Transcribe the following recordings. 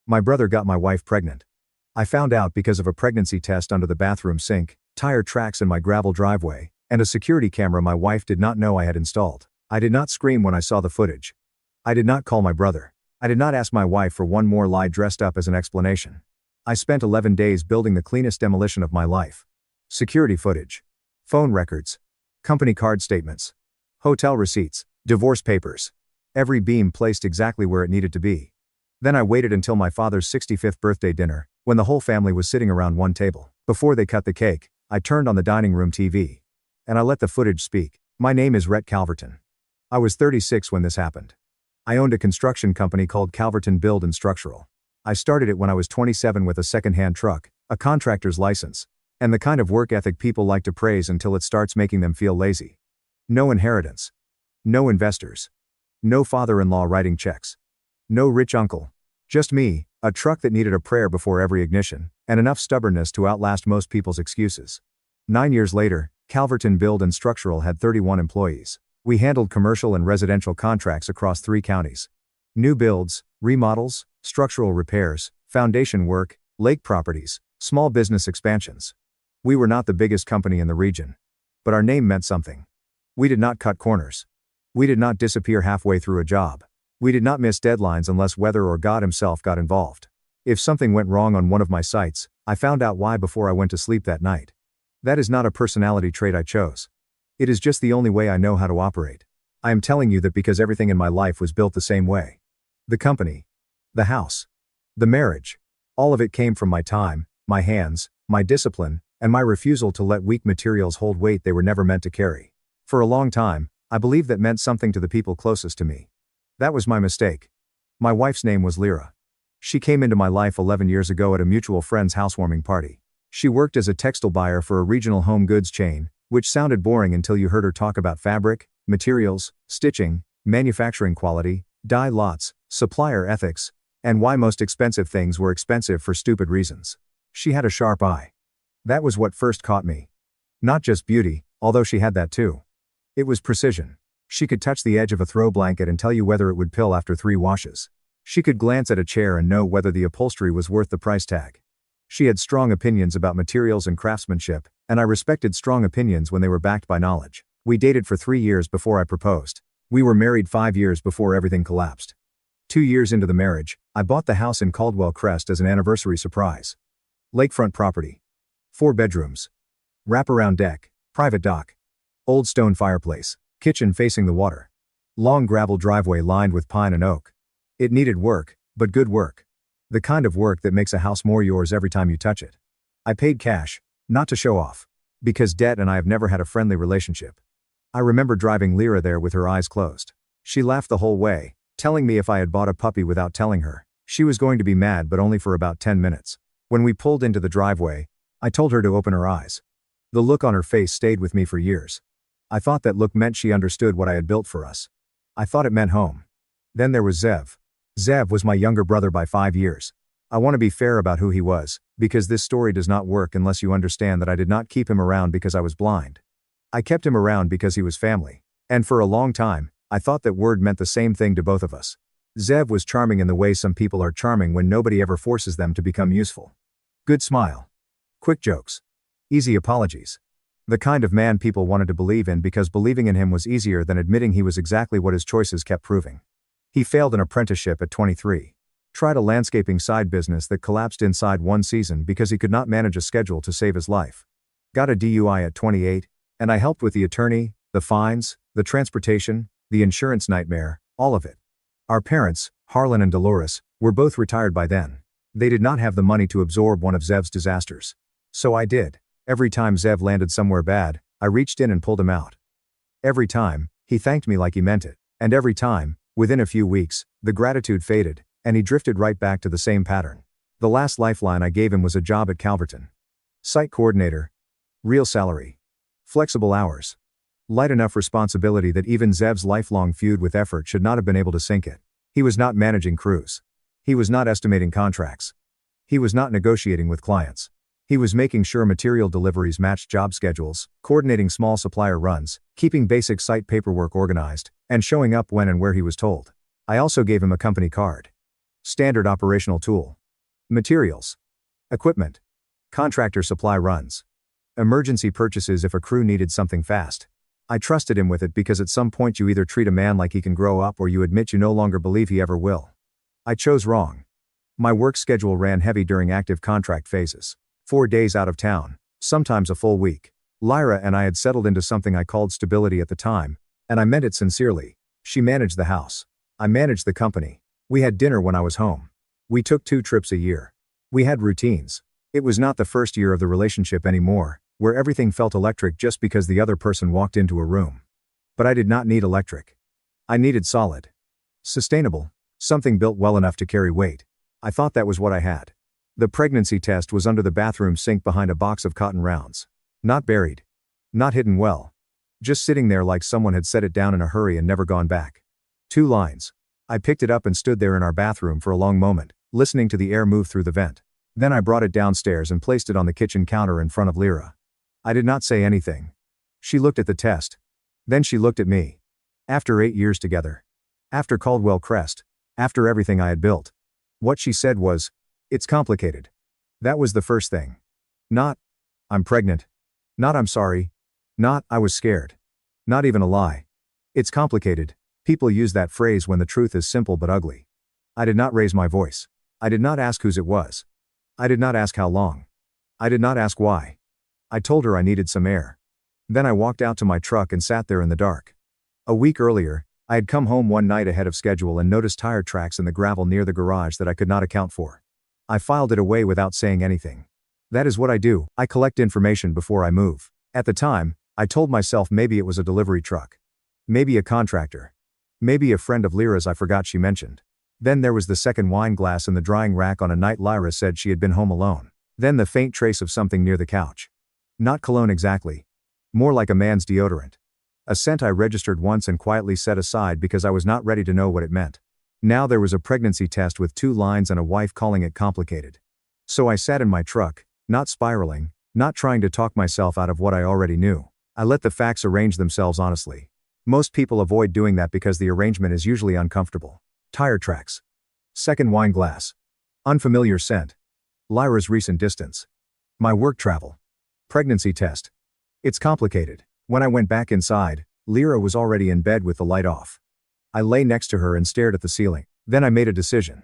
My brother got my wife pregnant. I found out because of a pregnancy test under the bathroom sink, tire tracks in my gravel driveway, and a security camera my wife did not know I had installed. I did not scream when I saw the footage. I did not call my brother. I did not ask my wife for one more lie dressed up as an explanation. I spent 11 days building the cleanest demolition of my life. Security footage. Phone records. Company card statements. Hotel receipts. Divorce papers. Every beam placed exactly where it needed to be. Then I waited until my father's 65th birthday dinner, when the whole family was sitting around one table. Before they cut the cake, I turned on the dining room TV. And I let the footage speak. My name is Rhett Calverton. I was 36 when this happened. I owned a construction company called Calverton Build and Structural. I started it when I was 27 with a second-hand truck, a contractor's license, and the kind of work ethic people like to praise until it starts making them feel lazy. No inheritance. No investors. No father-in-law writing checks. No rich uncle. Just me, a truck that needed a prayer before every ignition, and enough stubbornness to outlast most people's excuses. 9 years later, Calverton Build and Structural had 31 employees. We handled commercial and residential contracts across 3 counties. New builds, remodels, structural repairs, foundation work, lake properties, small business expansions. We were not the biggest company in the region. But our name meant something. We did not cut corners. We did not disappear halfway through a job. We did not miss deadlines unless weather or God himself got involved. If something went wrong on one of my sites, I found out why before I went to sleep that night. That is not a personality trait I chose. It is just the only way I know how to operate. I am telling you that because everything in my life was built the same way. The company. The house. The marriage. All of it came from my time, my hands, my discipline, and my refusal to let weak materials hold weight they were never meant to carry. For a long time, I believed that meant something to the people closest to me. That was my mistake. My wife's name was Lyra. She came into my life 11 years ago at a mutual friend's housewarming party. She worked as a textile buyer for a regional home goods chain, which sounded boring until you heard her talk about fabric, materials, stitching, manufacturing quality, dye lots, supplier ethics, and why most expensive things were expensive for stupid reasons. She had a sharp eye. That was what first caught me. Not just beauty, although she had that too. It was precision. She could touch the edge of a throw blanket and tell you whether it would pill after 3 washes. She could glance at a chair and know whether the upholstery was worth the price tag. She had strong opinions about materials and craftsmanship, and I respected strong opinions when they were backed by knowledge. We dated for 3 years before I proposed. We were married 5 years before everything collapsed. 2 years into the marriage, I bought the house in Caldwell Crest as an anniversary surprise. Lakefront property. 4 bedrooms. Wraparound deck, private dock. Old stone fireplace, kitchen facing the water. Long gravel driveway lined with pine and oak. It needed work, but good work. The kind of work that makes a house more yours every time you touch it. I paid cash, not to show off. Because debt and I have never had a friendly relationship. I remember driving Lyra there with her eyes closed. She laughed the whole way, telling me if I had bought a puppy without telling her, she was going to be mad but only for about 10 minutes. When we pulled into the driveway, I told her to open her eyes. The look on her face stayed with me for years. I thought that look meant she understood what I had built for us. I thought it meant home. Then there was Zev. Zev was my younger brother by 5 years. I want to be fair about who he was, because this story does not work unless you understand that I did not keep him around because I was blind. I kept him around because he was family. And for a long time, I thought that word meant the same thing to both of us. Zev was charming in the way some people are charming when nobody ever forces them to become useful. Good smile. Quick jokes. Easy apologies. The kind of man people wanted to believe in because believing in him was easier than admitting he was exactly what his choices kept proving. He failed an apprenticeship at 23. Tried a landscaping side business that collapsed inside 1 season because he could not manage a schedule to save his life. Got a DUI at 28, and I helped with the attorney, the fines, the transportation, the insurance nightmare, all of it. Our parents, Harlan and Dolores, were both retired by then. They did not have the money to absorb one of Zev's disasters. So I did. Every time Zev landed somewhere bad, I reached in and pulled him out. Every time, he thanked me like he meant it. And every time, within a few weeks, the gratitude faded, and he drifted right back to the same pattern. The last lifeline I gave him was a job at Calverton. Site coordinator. Real salary. Flexible hours. Light enough responsibility that even Zev's lifelong feud with effort should not have been able to sink it. He was not managing crews. He was not estimating contracts. He was not negotiating with clients. He was making sure material deliveries matched job schedules, coordinating small supplier runs, keeping basic site paperwork organized, and showing up when and where he was told. I also gave him a company card. Standard operational tool. Materials. Equipment. Contractor supply runs. Emergency purchases if a crew needed something fast. I trusted him with it because at some point you either treat a man like he can grow up or you admit you no longer believe he ever will. I chose wrong. My work schedule ran heavy during active contract phases. 4 days out of town, sometimes a full week. Lyra and I had settled into something I called stability at the time, and I meant it sincerely. She managed the house. I managed the company. We had dinner when I was home. We took 2 trips a year. We had routines. It was not the first year of the relationship anymore, where everything felt electric just because the other person walked into a room. But I did not need electric. I needed solid. Sustainable. Something built well enough to carry weight. I thought that was what I had. The pregnancy test was under the bathroom sink behind a box of cotton rounds. Not buried. Not hidden well. Just sitting there like someone had set it down in a hurry and never gone back. 2 lines. I picked it up and stood there in our bathroom for a long moment, listening to the air move through the vent. Then I brought it downstairs and placed it on the kitchen counter in front of Lyra. I did not say anything. She looked at the test. Then she looked at me. After 8 years together. After Caldwell Crest. After everything I had built. What she said was, "It's complicated." That was the first thing. Not, "I'm pregnant." Not, "I'm sorry." Not, "I was scared." Not even a lie. It's complicated. People use that phrase when the truth is simple but ugly. I did not raise my voice. I did not ask whose it was. I did not ask how long. I did not ask why. I told her I needed some air. Then I walked out to my truck and sat there in the dark. A week earlier, I had come home one night ahead of schedule and noticed tire tracks in the gravel near the garage that I could not account for. I filed it away without saying anything. That is what I do. I collect information before I move. At the time, I told myself maybe it was a delivery truck. Maybe a contractor. Maybe a friend of Lyra's I forgot she mentioned. Then there was the second wine glass in the drying rack on a night Lyra said she had been home alone. Then the faint trace of something near the couch. Not cologne exactly. More like a man's deodorant. A scent I registered once and quietly set aside because I was not ready to know what it meant. Now there was a pregnancy test with 2 lines and a wife calling it complicated. So I sat in my truck, not spiraling, not trying to talk myself out of what I already knew. I let the facts arrange themselves honestly. Most people avoid doing that because the arrangement is usually uncomfortable. Tire tracks. Second wine glass. Unfamiliar scent. Lyra's recent distance. My work travel. Pregnancy test. It's complicated. When I went back inside, Lyra was already in bed with the light off. I lay next to her and stared at the ceiling. Then I made a decision.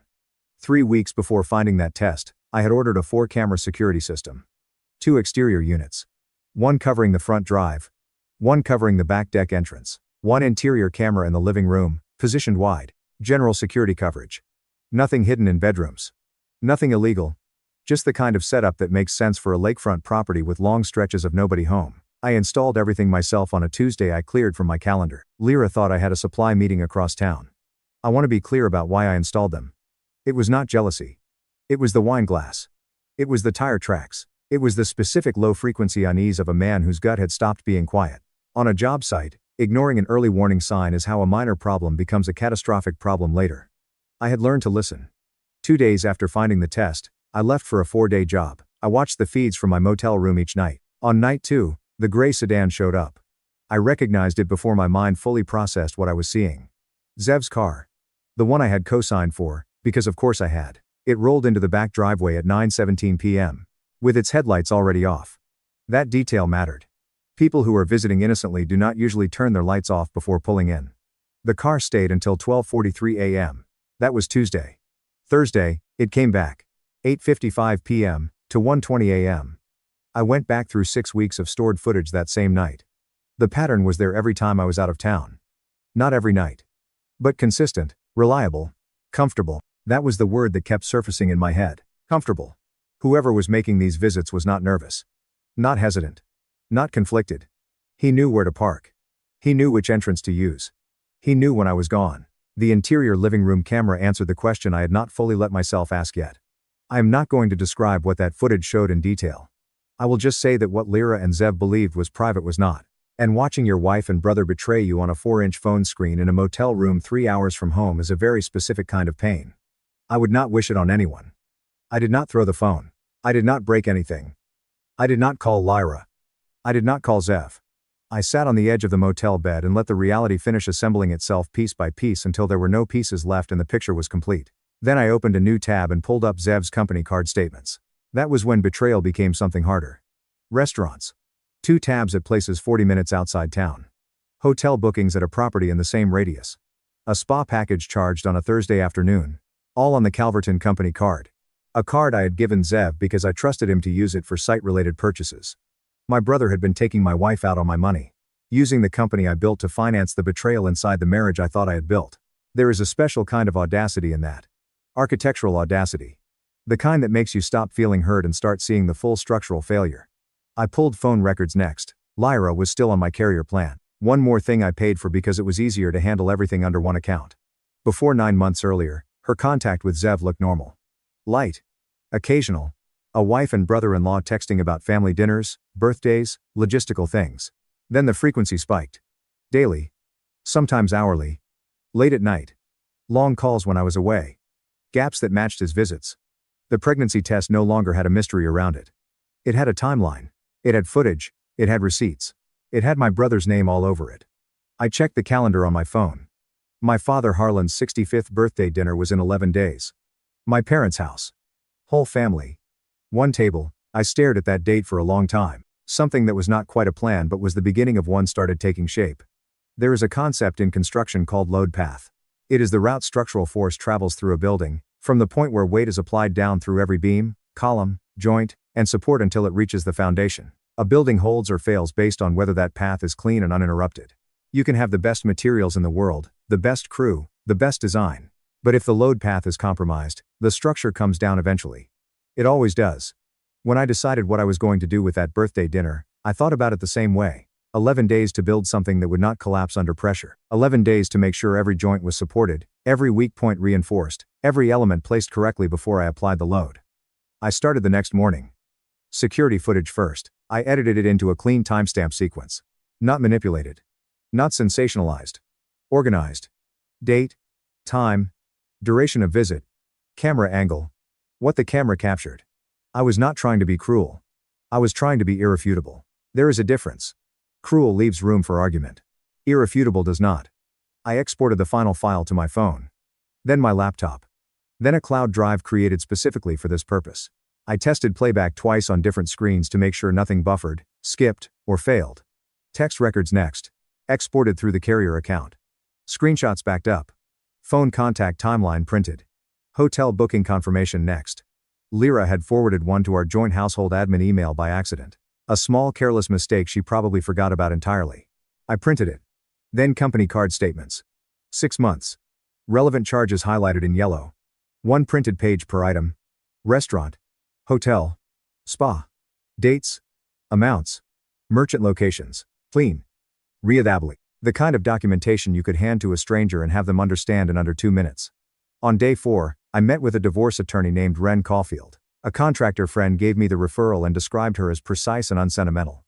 3 weeks before finding that test, I had ordered a 4-camera security system. 2 exterior units. 1 covering the front drive. 1 covering the back deck entrance. 1 interior camera in the living room, positioned wide. General security coverage. Nothing hidden in bedrooms. Nothing illegal. Just the kind of setup that makes sense for a lakefront property with long stretches of nobody home. I installed everything myself on a Tuesday I cleared from my calendar. Lyra thought I had a supply meeting across town. I want to be clear about why I installed them. It was not jealousy. It was the wine glass. It was the tire tracks. It was the specific low-frequency unease of a man whose gut had stopped being quiet. On a job site, ignoring an early warning sign is how a minor problem becomes a catastrophic problem later. I had learned to listen. 2 days after finding the test, I left for a 4-day job. I watched the feeds from my motel room each night. On night 2, the gray sedan showed up. I recognized it before my mind fully processed what I was seeing. Zev's car. The one I had co-signed for, because of course I had. It rolled into the back driveway at 9:17 p.m. with its headlights already off. That detail mattered. People who are visiting innocently do not usually turn their lights off before pulling in. The car stayed until 12:43 a.m. That was Tuesday. Thursday, it came back. 8:55 p.m. to 1:20 a.m. I went back through 6 weeks of stored footage that same night. The pattern was there every time I was out of town. Not every night. But consistent, reliable, comfortable. That was the word that kept surfacing in my head. Comfortable. Whoever was making these visits was not nervous. Not hesitant. Not conflicted. He knew where to park. He knew which entrance to use. He knew when I was gone. The interior living room camera answered the question I had not fully let myself ask yet. I am not going to describe what that footage showed in detail. I will just say that what Lyra and Zev believed was private was not. And watching your wife and brother betray you on a 4-inch phone screen in a motel room 3 hours from home is a very specific kind of pain. I would not wish it on anyone. I did not throw the phone. I did not break anything. I did not call Lyra. I did not call Zev. I sat on the edge of the motel bed and let the reality finish assembling itself piece by piece until there were no pieces left and the picture was complete. Then I opened a new tab and pulled up Zev's company card statements. That was when betrayal became something harder. Restaurants. 2 tabs at places 40 minutes outside town. Hotel bookings at a property in the same radius. A spa package charged on a Thursday afternoon. All on the Calverton company card. A card I had given Zev because I trusted him to use it for site-related purchases. My brother had been taking my wife out on my money, using the company I built to finance the betrayal inside the marriage I thought I had built. There is a special kind of audacity in that. Architectural audacity. The kind that makes you stop feeling hurt and start seeing the full structural failure. I pulled phone records next. Lyra was still on my carrier plan. One more thing I paid for because it was easier to handle everything under one account. Before 9 months earlier, her contact with Zev looked normal. Light. Occasional. A wife and brother-in-law texting about family dinners, birthdays, logistical things. Then the frequency spiked. Daily. Sometimes hourly. Late at night. Long calls when I was away. Gaps that matched his visits. The pregnancy test no longer had a mystery around it. It had a timeline. It had footage. It had receipts. It had my brother's name all over it. I checked the calendar on my phone. My father Harlan's 65th birthday dinner was in 11 days. My parents' house. Whole family. One table. I stared at that date for a long time. Something that was not quite a plan but was the beginning of one started taking shape. There is a concept in construction called load path. It is the route structural force travels through a building, from the point where weight is applied down through every beam, column, joint, and support until it reaches the foundation. A building holds or fails based on whether that path is clean and uninterrupted. You can have the best materials in the world, the best crew, the best design. But if the load path is compromised, the structure comes down eventually. It always does. When I decided what I was going to do with that birthday dinner, I thought about it the same way. 11 days to build something that would not collapse under pressure. 11 days to make sure every joint was supported, every weak point reinforced, every element placed correctly before I applied the load. I started the next morning. Security footage first. I edited it into a clean timestamp sequence. Not manipulated. Not sensationalized. Organized. Date. Time. Duration of visit. Camera angle. What the camera captured. I was not trying to be cruel. I was trying to be irrefutable. There is a difference. Cruel leaves room for argument. Irrefutable does not. I exported the final file to my phone. Then my laptop. Then a cloud drive created specifically for this purpose. I tested playback twice on different screens to make sure nothing buffered, skipped, or failed. Text records next. Exported through the carrier account. Screenshots backed up. Phone contact timeline printed. Hotel booking confirmation next. Lyra had forwarded one to our joint household admin email by accident. A small careless mistake she probably forgot about entirely. I printed it. Then company card statements. 6 months. Relevant charges highlighted in yellow. 1 printed page per item. Restaurant. Hotel. Spa. Dates. Amounts. Merchant locations. Clean. Readably. The kind of documentation you could hand to a stranger and have them understand in under 2 minutes. On day 4, I met with a divorce attorney named Ren Caulfield. A contractor friend gave me the referral and described her as precise and unsentimental.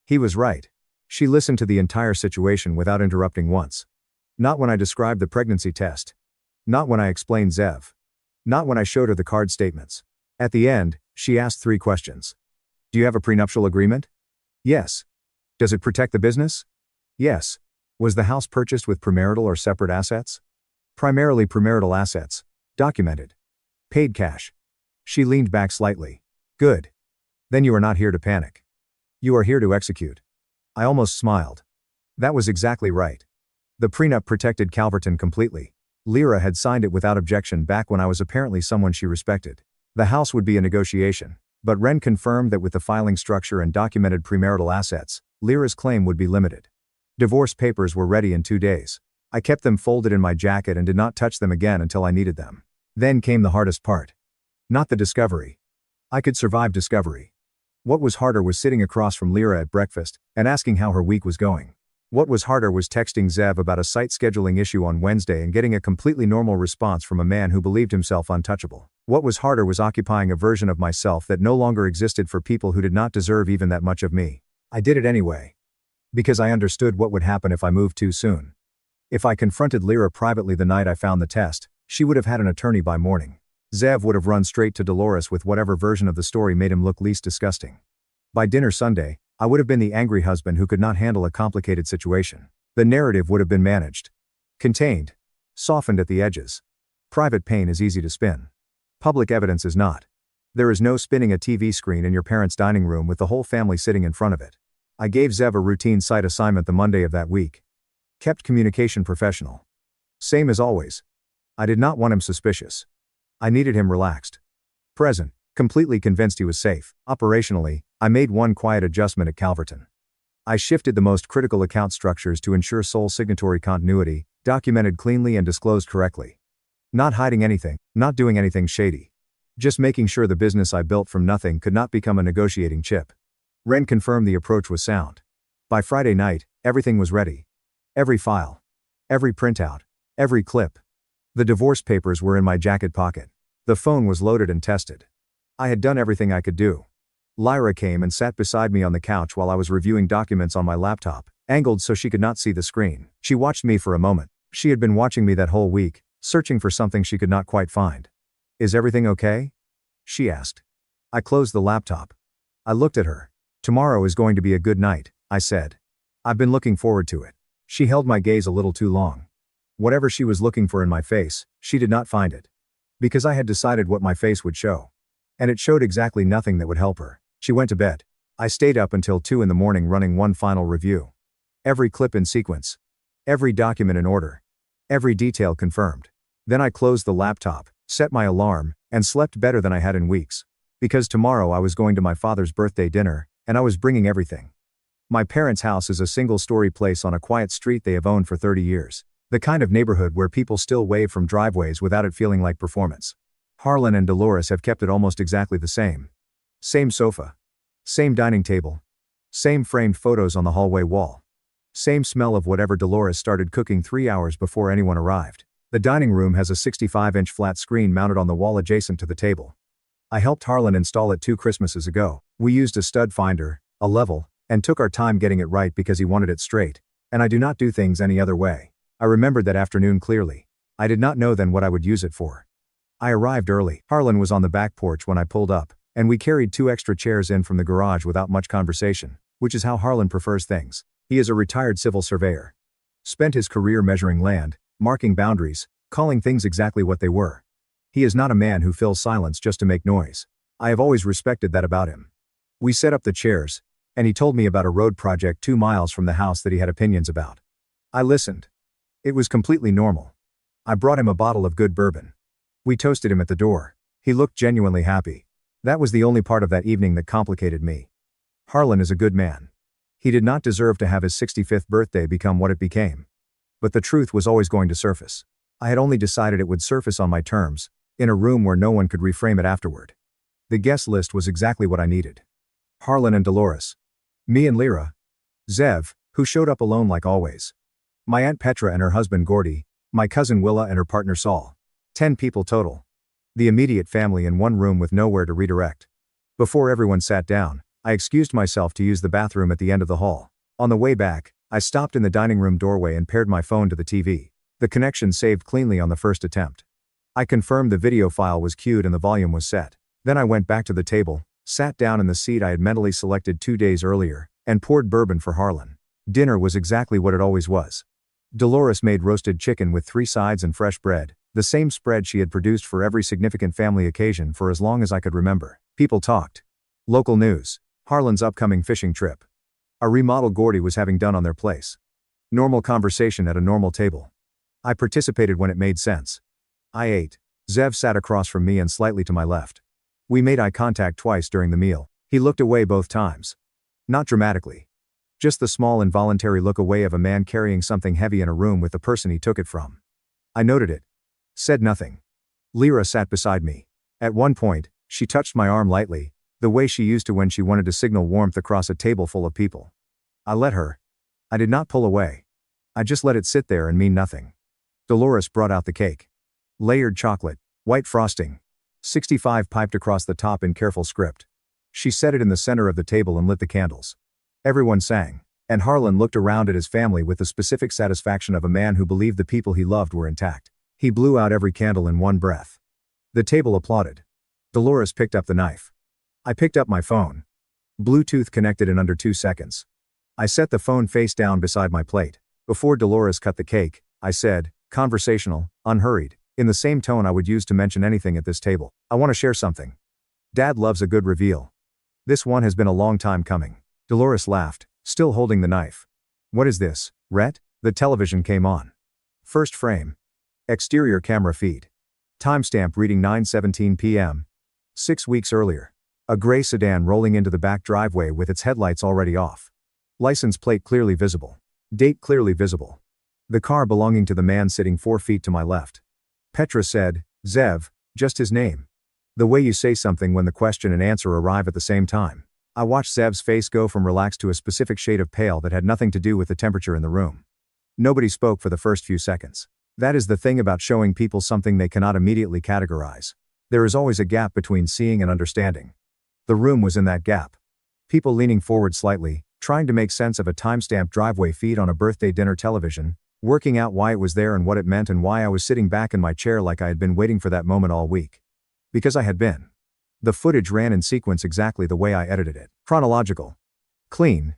He was right. She listened to the entire situation without interrupting once. Not when I described the pregnancy test. Not when I explained Zev. Not when I showed her the card statements. At the end, she asked 3 questions. Do you have a prenuptial agreement? Yes. Does it protect the business? Yes. Was the house purchased with premarital or separate assets? Primarily premarital assets. Documented. Paid cash. She leaned back slightly. Good. Then you are not here to panic. You are here to execute. I almost smiled. That was exactly right. The prenup protected Calverton completely. Lyra had signed it without objection back when I was apparently someone she respected. The house would be a negotiation, but Ren confirmed that with the filing structure and documented premarital assets, Lyra's claim would be limited. Divorce papers were ready in 2 days. I kept them folded in my jacket and did not touch them again until I needed them. Then came the hardest part. Not the discovery. I could survive discovery. What was harder was sitting across from Lyra at breakfast and asking how her week was going. What was harder was texting Zev about a site scheduling issue on Wednesday and getting a completely normal response from a man who believed himself untouchable. What was harder was occupying a version of myself that no longer existed for people who did not deserve even that much of me. I did it anyway. Because I understood what would happen if I moved too soon. If I confronted Lyra privately the night I found the test, she would have had an attorney by morning. Zev would have run straight to Dolores with whatever version of the story made him look least disgusting. By dinner Sunday, I would have been the angry husband who could not handle a complicated situation. The narrative would have been managed. Contained. Softened at the edges. Private pain is easy to spin. Public evidence is not. There is no spinning a TV screen in your parents' dining room with the whole family sitting in front of it. I gave Zev a routine site assignment the Monday of that week. Kept communication professional. Same as always. I did not want him suspicious. I needed him relaxed. Present, completely convinced he was safe. Operationally, I made one quiet adjustment at Calverton. I shifted the most critical account structures to ensure sole signatory continuity, documented cleanly and disclosed correctly. Not hiding anything, not doing anything shady. Just making sure the business I built from nothing could not become a negotiating chip. Ren confirmed the approach was sound. By Friday night, everything was ready. Every file. Every printout. Every clip. The divorce papers were in my jacket pocket. The phone was loaded and tested. I had done everything I could do. Lyra came and sat beside me on the couch while I was reviewing documents on my laptop, angled so she could not see the screen. She watched me for a moment. She had been watching me that whole week, searching for something she could not quite find. "Is everything okay?" she asked. I closed the laptop. I looked at her. "Tomorrow is going to be a good night," I said. "I've been looking forward to it." She held my gaze a little too long. Whatever she was looking for in my face, she did not find it. Because I had decided what my face would show. And it showed exactly nothing that would help her. She went to bed. I stayed up until 2 in the morning running one final review. Every clip in sequence. Every document in order. Every detail confirmed. Then I closed the laptop, set my alarm, and slept better than I had in weeks. Because tomorrow I was going to my father's birthday dinner, and I was bringing everything. My parents' house is a single-story place on a quiet street they have owned for 30 years. The kind of neighborhood where people still wave from driveways without it feeling like performance. Harlan and Dolores have kept it almost exactly the same. Same sofa. Same dining table. Same framed photos on the hallway wall. Same smell of whatever Dolores started cooking 3 hours before anyone arrived. The dining room has a 65-inch flat screen mounted on the wall adjacent to the table. I helped Harlan install it 2 Christmases ago. We used a stud finder, a level, and took our time getting it right because he wanted it straight, and I do not do things any other way. I remembered that afternoon clearly. I did not know then what I would use it for. I arrived early. Harlan was on the back porch when I pulled up, and we carried 2 extra chairs in from the garage without much conversation, which is how Harlan prefers things. He is a retired civil surveyor. Spent his career measuring land, marking boundaries, calling things exactly what they were. He is not a man who fills silence just to make noise. I have always respected that about him. We set up the chairs, and he told me about a road project 2 miles from the house that he had opinions about. I listened. It was completely normal. I brought him a bottle of good bourbon. We toasted him at the door. He looked genuinely happy. That was the only part of that evening that complicated me. Harlan is a good man. He did not deserve to have his 65th birthday become what it became. But the truth was always going to surface. I had only decided it would surface on my terms, in a room where no one could reframe it afterward. The guest list was exactly what I needed. Harlan and Dolores. Me and Lyra. Zev, who showed up alone like always. My Aunt Petra and her husband Gordy, my cousin Willa and her partner Saul. 10 people total. The immediate family in one room with nowhere to redirect. Before everyone sat down, I excused myself to use the bathroom at the end of the hall. On the way back, I stopped in the dining room doorway and paired my phone to the TV. The connection saved cleanly on the first attempt. I confirmed the video file was queued and the volume was set. Then I went back to the table, sat down in the seat I had mentally selected 2 days earlier, and poured bourbon for Harlan. Dinner was exactly what it always was. Dolores made roasted chicken with 3 sides and fresh bread, the same spread she had produced for every significant family occasion for as long as I could remember. People talked. Local news. Harlan's upcoming fishing trip. A remodel Gordy was having done on their place. Normal conversation at a normal table. I participated when it made sense. I ate. Zev sat across from me and slightly to my left. We made eye contact twice during the meal. He looked away both times. Not dramatically. Just the small involuntary look away of a man carrying something heavy in a room with the person he took it from. I noted it. Said nothing. Lyra sat beside me. At one point, she touched my arm lightly, the way she used to when she wanted to signal warmth across a table full of people. I let her. I did not pull away. I just let it sit there and mean nothing. Dolores brought out the cake. Layered chocolate, white frosting. 65 piped across the top in careful script. She set it in the center of the table and lit the candles. Everyone sang, and Harlan looked around at his family with the specific satisfaction of a man who believed the people he loved were intact. He blew out every candle in one breath. The table applauded. Dolores picked up the knife. I picked up my phone. Bluetooth connected in under 2 seconds. I set the phone face down beside my plate. Before Dolores cut the cake, I said, conversational, unhurried, in the same tone I would use to mention anything at this table. I want to share something. Dad loves a good reveal. This one has been a long time coming. Dolores laughed, still holding the knife. What is this, Rhett? The television came on. First frame. Exterior camera feed. Timestamp reading 9:17 p.m. 6 weeks earlier. A gray sedan rolling into the back driveway with its headlights already off. License plate clearly visible. Date clearly visible. The car belonging to the man sitting 4 feet to my left. Petra said, Zev, just his name. The way you say something when the question and answer arrive at the same time. I watched Zev's face go from relaxed to a specific shade of pale that had nothing to do with the temperature in the room. Nobody spoke for the first few seconds. That is the thing about showing people something they cannot immediately categorize. There is always a gap between seeing and understanding. The room was in that gap. People leaning forward slightly, trying to make sense of a timestamped driveway feed on a birthday dinner television, working out why it was there and what it meant and why I was sitting back in my chair like I had been waiting for that moment all week. Because I had been. The footage ran in sequence exactly the way I edited it. Chronological. Clean.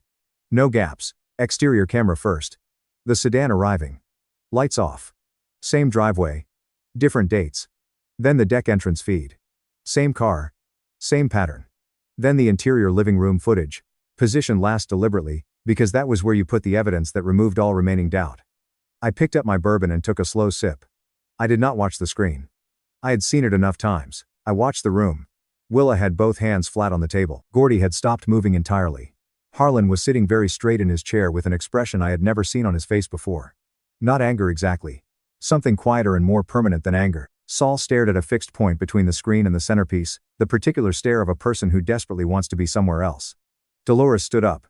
No gaps. Exterior camera first. The sedan arriving. Lights off. Same driveway. Different dates. Then the deck entrance feed. Same car. Same pattern. Then the interior living room footage. Positioned last deliberately, because that was where you put the evidence that removed all remaining doubt. I picked up my bourbon and took a slow sip. I did not watch the screen. I had seen it enough times. I watched the room. Willa had both hands flat on the table. Gordy had stopped moving entirely. Harlan was sitting very straight in his chair with an expression I had never seen on his face before. Not anger exactly. Something quieter and more permanent than anger. Saul stared at a fixed point between the screen and the centerpiece, the particular stare of a person who desperately wants to be somewhere else. Dolores stood up.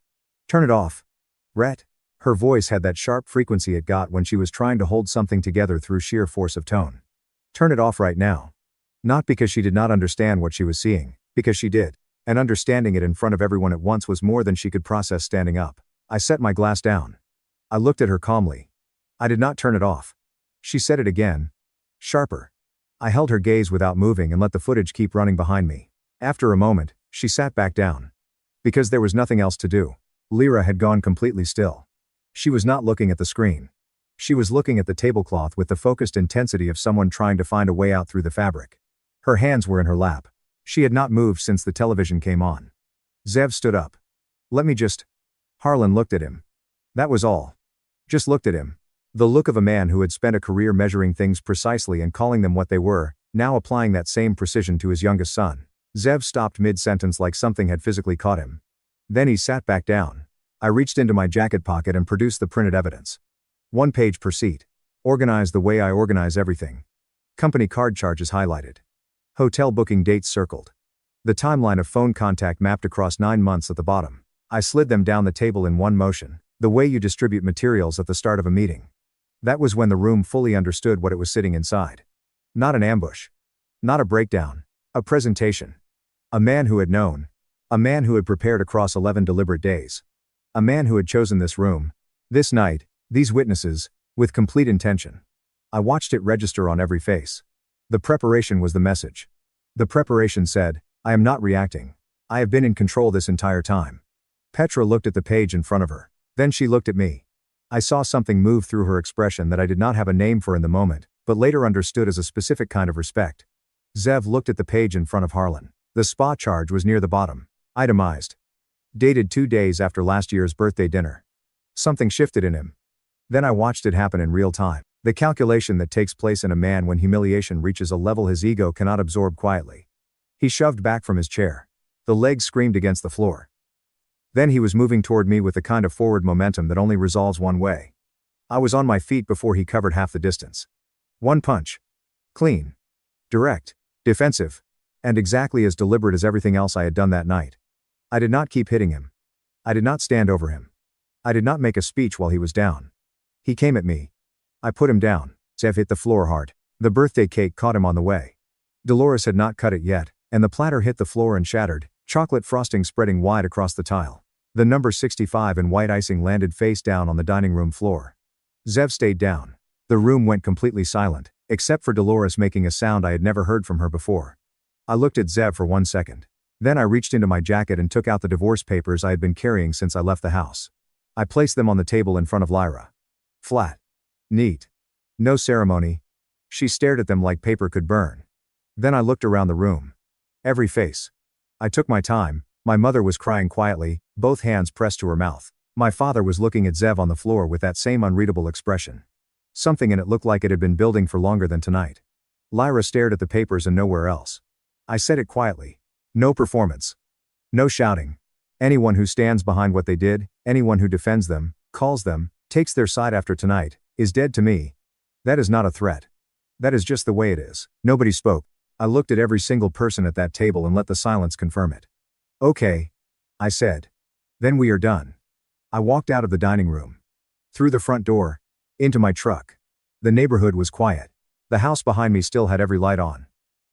Turn it off. Rhett. Her voice had that sharp frequency it got when she was trying to hold something together through sheer force of tone. Turn it off right now. Not because she did not understand what she was seeing, because she did. And understanding it in front of everyone at once was more than she could process standing up. I set my glass down. I looked at her calmly. I did not turn it off. She said it again. Sharper. I held her gaze without moving and let the footage keep running behind me. After a moment, she sat back down. Because there was nothing else to do. Lyra had gone completely still. She was not looking at the screen. She was looking at the tablecloth with the focused intensity of someone trying to find a way out through the fabric. Her hands were in her lap. She had not moved since the television came on. Zev stood up. Let me just. Harlan looked at him. That was all. Just looked at him. The look of a man who had spent a career measuring things precisely and calling them what they were, now applying that same precision to his youngest son. Zev stopped mid-sentence like something had physically caught him. Then he sat back down. I reached into my jacket pocket and produced the printed evidence. 1 page per seat. Organized the way I organize everything. Company card charges highlighted. Hotel booking dates circled. The timeline of phone contact mapped across 9 months at the bottom. I slid them down the table in one motion, the way you distribute materials at the start of a meeting. That was when the room fully understood what it was sitting inside. Not an ambush. Not a breakdown. A presentation. A man who had known. A man who had prepared across 11 deliberate days. A man who had chosen this room, this night, these witnesses, with complete intention. I watched it register on every face. The preparation was the message. The preparation said, I am not reacting. I have been in control this entire time. Petra looked at the page in front of her. Then she looked at me. I saw something move through her expression that I did not have a name for in the moment, but later understood as a specific kind of respect. Zev looked at the page in front of Harlan. The spa charge was near the bottom. Itemized. Dated 2 days after last year's birthday dinner. Something shifted in him. Then I watched it happen in real time. The calculation that takes place in a man when humiliation reaches a level his ego cannot absorb quietly. He shoved back from his chair. The legs screamed against the floor. Then he was moving toward me with the kind of forward momentum that only resolves one way. I was on my feet before he covered half the distance. One punch. Clean. Direct. Defensive. And exactly as deliberate as everything else I had done that night. I did not keep hitting him. I did not stand over him. I did not make a speech while he was down. He came at me. I put him down. Zev hit the floor hard. The birthday cake caught him on the way. Dolores had not cut it yet, and the platter hit the floor and shattered, chocolate frosting spreading wide across the tile. The number 65 in white icing landed face down on the dining room floor. Zev stayed down. The room went completely silent, except for Dolores making a sound I had never heard from her before. I looked at Zev for 1 second. Then I reached into my jacket and took out the divorce papers I had been carrying since I left the house. I placed them on the table in front of Lyra. Flat. Neat. No ceremony. She stared at them like paper could burn. Then I looked around the room. Every face. I took my time. My mother was crying quietly, both hands pressed to her mouth. My father was looking at Zev on the floor with that same unreadable expression. Something in it looked like it had been building for longer than tonight. Lyra stared at the papers and nowhere else. I said it quietly. No performance. No shouting. Anyone who stands behind what they did, anyone who defends them, calls them, takes their side after tonight, is dead to me. That is not a threat. That is just the way it is. Nobody spoke. I looked at every single person at that table and let the silence confirm it. Okay, I said. Then we are done. I walked out of the dining room. Through the front door. Into my truck. The neighborhood was quiet. The house behind me still had every light on.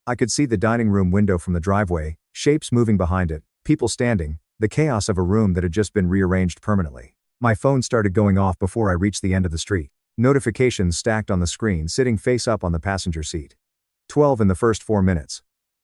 I could see the dining room window from the driveway, shapes moving behind it, people standing, the chaos of a room that had just been rearranged permanently. My phone started going off before I reached the end of the street. Notifications stacked on the screen, sitting face up on the passenger seat. 12 in the first 4 minutes.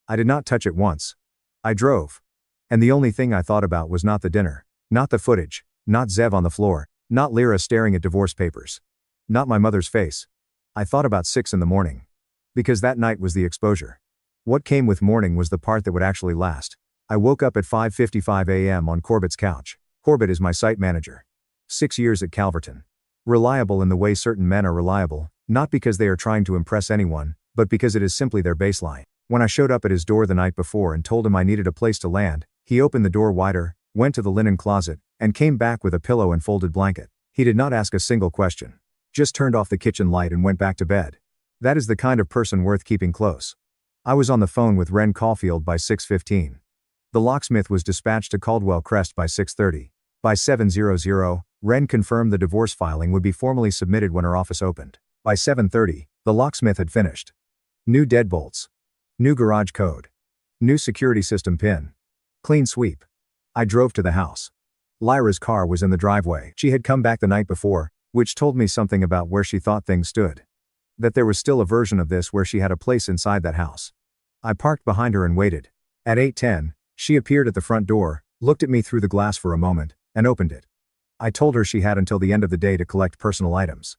I did not touch it once. I drove. And the only thing I thought about was not the dinner, not the footage, not Zev on the floor, not Lyra staring at divorce papers. Not my mother's face. I thought about 6 in the morning. Because that night was the exposure. What came with morning was the part that would actually last. I woke up at 5:55 a.m. on Corbett's couch. Corbett is my site manager. 6 years at Calverton. Reliable in the way certain men are reliable, not because they are trying to impress anyone, but because it is simply their baseline. When I showed up at his door the night before and told him I needed a place to land, he opened the door wider, went to the linen closet, and came back with a pillow and folded blanket. He did not ask a single question. Just turned off the kitchen light and went back to bed. That is the kind of person worth keeping close. I was on the phone with Wren Caulfield by 6:15. The locksmith was dispatched to Caldwell Crest by 6:30. By 7:00, Wren confirmed the divorce filing would be formally submitted when her office opened. By 7:30, the locksmith had finished. New deadbolts. New garage code. New security system pin. Clean sweep. I drove to the house. Lyra's car was in the driveway. She had come back the night before, which told me something about where she thought things stood. That there was still a version of this where she had a place inside that house. I parked behind her and waited. At 8:10, she appeared at the front door, looked at me through the glass for a moment, and opened it. I told her she had until the end of the day to collect personal items.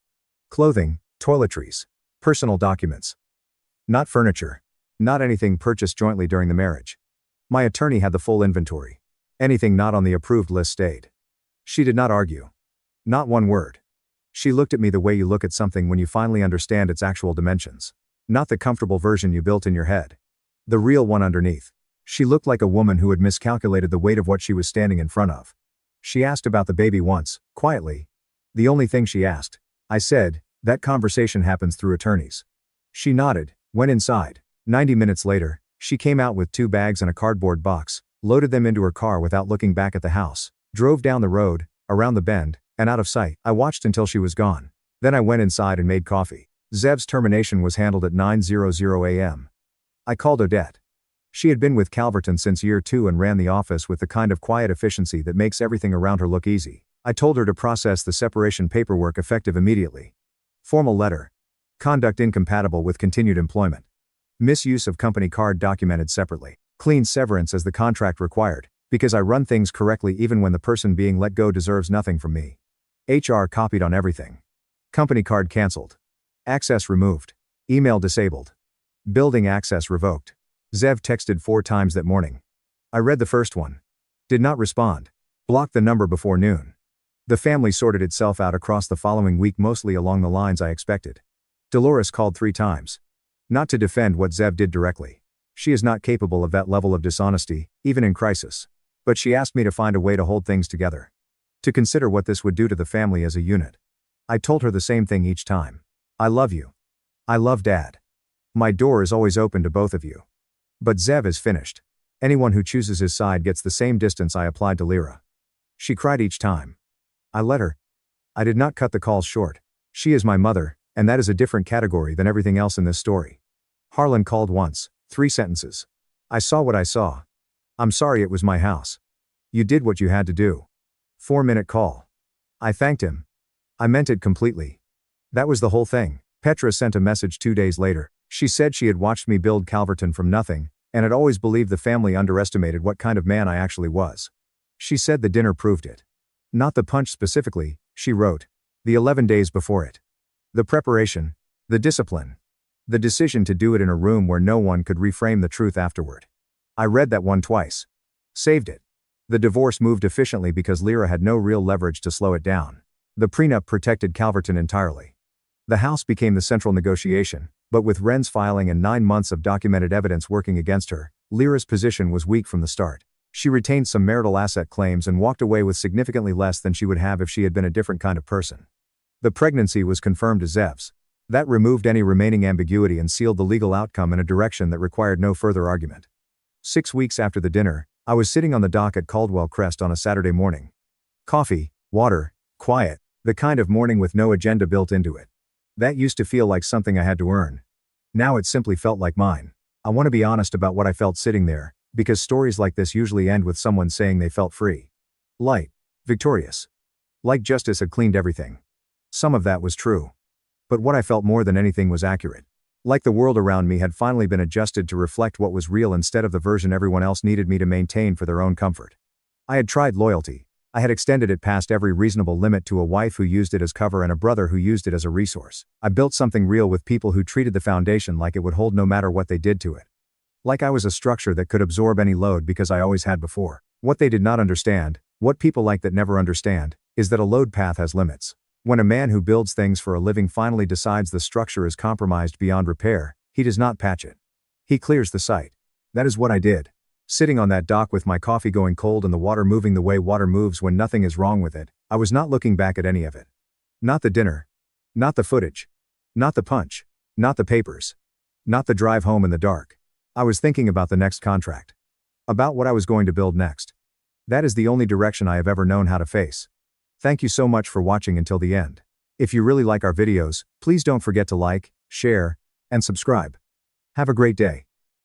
Clothing, toiletries, personal documents. Not furniture. Not anything purchased jointly during the marriage. My attorney had the full inventory. Anything not on the approved list stayed. She did not argue. Not one word. She looked at me the way you look at something when you finally understand its actual dimensions. Not the comfortable version you built in your head. The real one underneath. She looked like a woman who had miscalculated the weight of what she was standing in front of. She asked about the baby once, quietly. The only thing she asked. I said, that conversation happens through attorneys. She nodded, went inside. 90 minutes later, she came out with 2 bags and a cardboard box, loaded them into her car without looking back at the house, drove down the road, around the bend, and out of sight. I watched until she was gone. Then I went inside and made coffee. Zev's termination was handled at 9:00 a.m. I called Odette. She had been with Calverton since year 2 and ran the office with the kind of quiet efficiency that makes everything around her look easy. I told her to process the separation paperwork effective immediately. Formal letter. Conduct incompatible with continued employment. Misuse of company card documented separately. Clean severance as the contract required, because I run things correctly even when the person being let go deserves nothing from me. HR copied on everything. Company card cancelled. Access removed. Email disabled. Building access revoked. Zev texted 4 times that morning. I read the first one. Did not respond. Blocked the number before noon. The family sorted itself out across the following week mostly along the lines I expected. Dolores called 3 times. Not to defend what Zev did directly. She is not capable of that level of dishonesty, even in crisis. But she asked me to find a way to hold things together. To consider what this would do to the family as a unit. I told her the same thing each time. I love you. I love Dad. My door is always open to both of you. But Zev is finished. Anyone who chooses his side gets the same distance I applied to Lyra. She cried each time. I let her. I did not cut the calls short. She is my mother, and that is a different category than everything else in this story. Harlan called once, 3 sentences. I saw what I saw. I'm sorry it was my house. You did what you had to do. 4-minute call. I thanked him. I meant it completely. That was the whole thing. Petra sent a message 2 days later. She said she had watched me build Calverton from nothing, and had always believed the family underestimated what kind of man I actually was. She said the dinner proved it. Not the punch specifically, she wrote. The 11 days before it. The preparation. The discipline. The decision to do it in a room where no one could reframe the truth afterward. I read that one twice. Saved it. The divorce moved efficiently because Lyra had no real leverage to slow it down. The prenup protected Calverton entirely. The house became the central negotiation, but with Wren's filing and 9 months of documented evidence working against her, Lyra's position was weak from the start. She retained some marital asset claims and walked away with significantly less than she would have if she had been a different kind of person. The pregnancy was confirmed as Zev's. That removed any remaining ambiguity and sealed the legal outcome in a direction that required no further argument. 6 weeks after the dinner, I was sitting on the dock at Caldwell Crest on a Saturday morning. Coffee, water, quiet, the kind of morning with no agenda built into it. That used to feel like something I had to earn. Now it simply felt like mine. I want to be honest about what I felt sitting there, because stories like this usually end with someone saying they felt free. Light. Victorious. Like justice had cleaned everything. Some of that was true. But what I felt more than anything was accurate. Like the world around me had finally been adjusted to reflect what was real instead of the version everyone else needed me to maintain for their own comfort. I had tried loyalty. I had extended it past every reasonable limit to a wife who used it as cover and a brother who used it as a resource. I built something real with people who treated the foundation like it would hold no matter what they did to it. Like I was a structure that could absorb any load because I always had before. What they did not understand, what people like that never understand, is that a load path has limits. When a man who builds things for a living finally decides the structure is compromised beyond repair, he does not patch it. He clears the site. That is what I did. Sitting on that dock with my coffee going cold and the water moving the way water moves when nothing is wrong with it, I was not looking back at any of it. Not the dinner. Not the footage. Not the punch. Not the papers. Not the drive home in the dark. I was thinking about the next contract. About what I was going to build next. That is the only direction I have ever known how to face. Thank you so much for watching until the end. If you really like our videos, please don't forget to like, share, and subscribe. Have a great day.